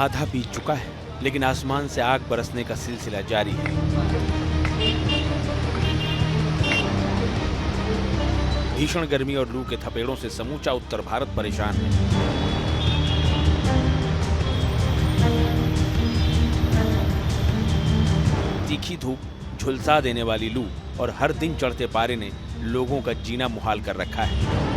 आधा बीत चुका है, लेकिन आसमान से आग बरसने का सिलसिला जारी है। भीषण गर्मी और लू के थपेड़ों से समूचा उत्तर भारत परेशान है। तीखी धूप, झुलसा देने वाली लू और हर दिन चढ़ते पारे ने लोगों का जीना मुहाल कर रखा है।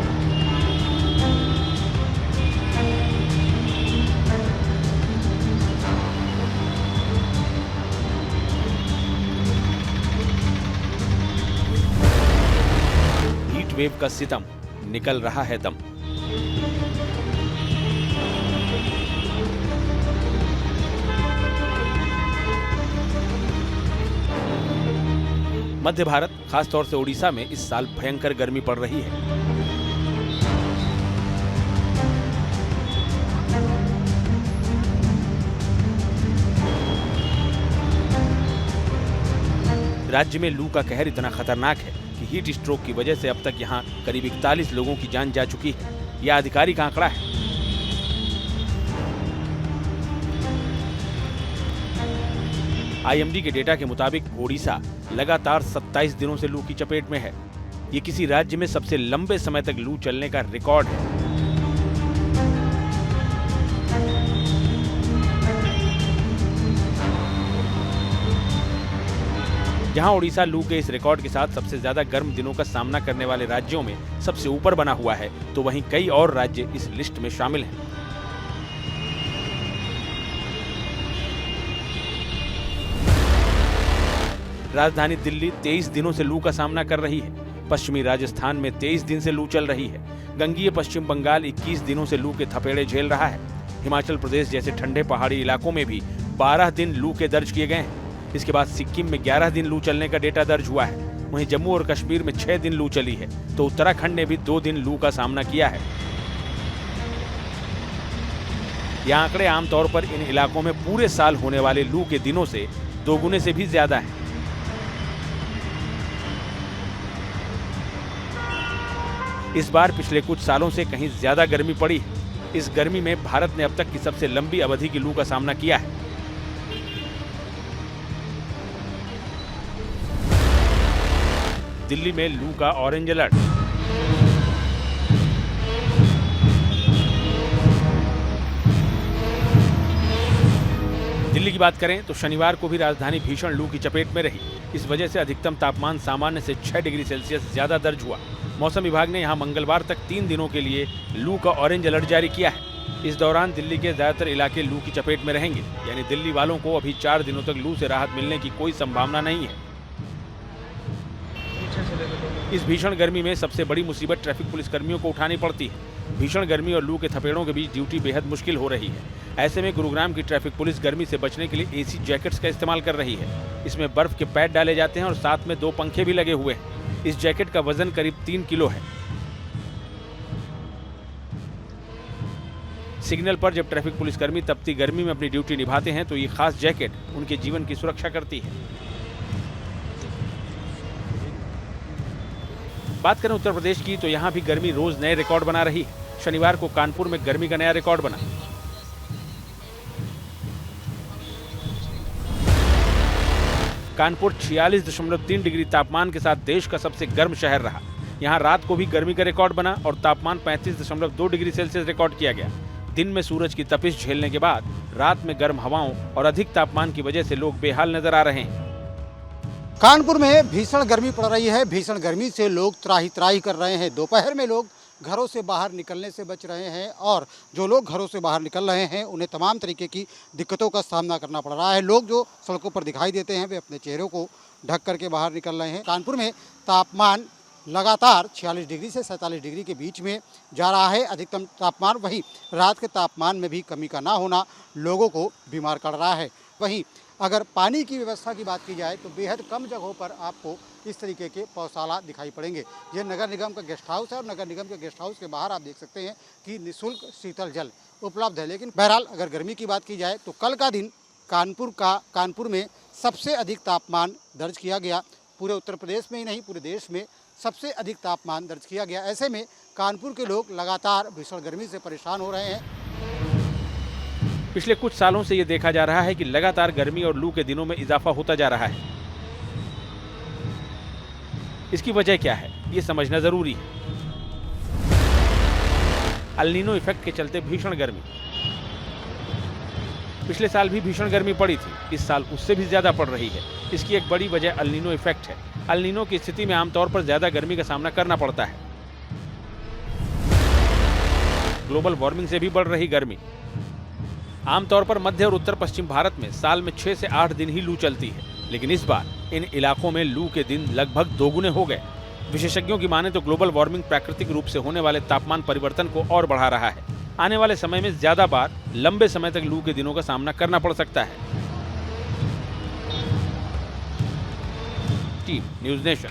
हीट वेव का सितम, निकल रहा है दम। मध्य भारत, खासतौर से ओडिशा में इस साल भयंकर गर्मी पड़ रही है। राज्य में लू का कहर इतना खतरनाक है कि हीट स्ट्रोक की वजह से अब तक यहां करीब 41 लोगों की जान जा चुकी है। यह आधिकारिक आंकड़ा है। आईएमडी के डेटा के मुताबिक ओडिशा लगातार 27 दिनों से लू की चपेट में है। ये किसी राज्य में सबसे लंबे समय तक लू चलने का रिकॉर्ड है। जहां ओडिशा लू के इस रिकॉर्ड के साथ सबसे ज्यादा गर्म दिनों का सामना करने वाले राज्यों में सबसे ऊपर बना हुआ है, तो वहीं कई और राज्य इस लिस्ट में शामिल हैं। राजधानी दिल्ली 23 दिनों से लू का सामना कर रही है। पश्चिमी राजस्थान में 23 दिन से लू चल रही है। गंगीय पश्चिम बंगाल 21 दिनों से लू के थपेड़े झेल रहा है। हिमाचल प्रदेश जैसे ठंडे पहाड़ी इलाकों में भी 12 दिन लू के दर्ज किए गए हैं। इसके बाद सिक्किम में 11 दिन लू चलने का डेटा दर्ज हुआ है। वहीं जम्मू और कश्मीर में 6 दिन लू चली है, तो उत्तराखंड ने भी 2 दिन लू का सामना किया है। ये आंकड़े आमतौर पर इन इलाकों में पूरे साल होने वाले लू के दिनों से दोगुने से भी ज्यादा है। इस बार पिछले कुछ सालों से कहीं ज्यादा गर्मी पड़ी है। इस गर्मी में भारत ने अब तक की सबसे लंबी अवधि की लू का सामना किया है। दिल्ली में लू का ऑरेंज अलर्ट। दिल्ली की बात करें तो शनिवार को भी राजधानी भीषण लू की चपेट में रही। इस वजह से अधिकतम तापमान सामान्य से 6 डिग्री सेल्सियस ज्यादा दर्ज हुआ। मौसम विभाग ने यहां मंगलवार तक 3 दिनों के लिए लू का ऑरेंज अलर्ट जारी किया है। इस दौरान दिल्ली के ज्यादातर इलाके लू की चपेट में रहेंगे, यानी दिल्ली वालों को अभी 4 दिनों तक लू से राहत मिलने की कोई संभावना नहीं है। इस भीषण गर्मी में सबसे बड़ी मुसीबत ट्रैफिक पुलिस कर्मियों को उठानी पड़ती है। भीषण गर्मी और लू के थपेड़ों के बीच ड्यूटी बेहद मुश्किल हो रही है। ऐसे में गुरुग्राम की ट्रैफिक पुलिस गर्मी से बचने के लिए एसी जैकेट्स का इस्तेमाल कर रही है। इसमें बर्फ के पैड डाले जाते हैं और साथ में 2 पंखे भी लगे हुए हैं। इस जैकेट का वजन करीब 3 किलो है। सिग्नल पर जब ट्रैफिक पुलिसकर्मी तपती गर्मी में अपनी ड्यूटी निभाते हैं तो ये खास जैकेट उनके जीवन की सुरक्षा करती है। बात करें उत्तर प्रदेश की तो यहां भी गर्मी रोज नए रिकॉर्ड बना रही है। शनिवार को कानपुर में गर्मी का नया रिकॉर्ड बना। कानपुर 46.3 डिग्री तापमान के साथ देश का सबसे गर्म शहर रहा। यहां रात को भी गर्मी का रिकॉर्ड बना और तापमान 35.2 डिग्री सेल्सियस रिकॉर्ड किया गया। दिन में सूरज की तपिश झेलने के बाद रात में गर्म हवाओं और अधिक तापमान की वजह से लोग बेहाल नजर आ रहे हैं। कानपुर में भीषण गर्मी पड़ रही है। भीषण गर्मी से लोग त्राही त्राही कर रहे हैं। दोपहर में लोग घरों से बाहर निकलने से बच रहे हैं और जो लोग घरों से बाहर निकल रहे हैं उन्हें तमाम तरीके की दिक्कतों का सामना करना पड़ रहा है। लोग जो सड़कों पर दिखाई देते हैं वे अपने चेहरों को ढक करके बाहर निकल रहे हैं। कानपुर में तापमान लगातार 46 डिग्री से 47 डिग्री के बीच में जा रहा है अधिकतम तापमान। वहीं रात के तापमान में भी कमी का ना होना लोगों को बीमार कर रहा है। वहीं अगर पानी की व्यवस्था की बात की जाए तो बेहद कम जगहों पर आपको इस तरीके के पौधशाला दिखाई पड़ेंगे। ये नगर निगम का गेस्ट हाउस है और नगर निगम के गेस्ट हाउस के बाहर आप देख सकते हैं कि निःशुल्क शीतल जल उपलब्ध है। लेकिन बहरहाल अगर गर्मी की बात की जाए तो कल का दिन कानपुर में सबसे अधिक तापमान दर्ज किया गया। पूरे उत्तर प्रदेश में ही नहीं पूरे देश में सबसे अधिक तापमान दर्ज किया गया। ऐसे में कानपुर के लोग लगातार भीषण गर्मी से परेशान हो रहे हैं। पिछले कुछ सालों से ये देखा जा रहा है कि लगातार गर्मी और लू के दिनों में इजाफा होता जा रहा है। इसकी वजह क्या है, ये समझना जरूरी है। अल नीनो इफेक्ट के चलते भीषण गर्मी। पिछले साल भी भीषण गर्मी पड़ी थी, इस साल उससे भी ज्यादा पड़ रही है। इसकी एक बड़ी वजह अल नीनो इफेक्ट है। अल नीनो की स्थिति में आमतौर पर ज्यादा गर्मी का सामना करना पड़ता है। ग्लोबल वार्मिंग से भी बढ़ रही गर्मी। आमतौर पर मध्य और उत्तर पश्चिम भारत में साल में 6 से 8 दिन ही लू चलती है, लेकिन इस बार इन इलाकों में लू के दिन लगभग दोगुने हो गए। विशेषज्ञों की माने तो ग्लोबल वार्मिंग प्राकृतिक रूप से होने वाले तापमान परिवर्तन को और बढ़ा रहा है। आने वाले समय में ज्यादा बार लंबे समय तक लू के दिनों का सामना करना पड़ सकता है। Team news nation.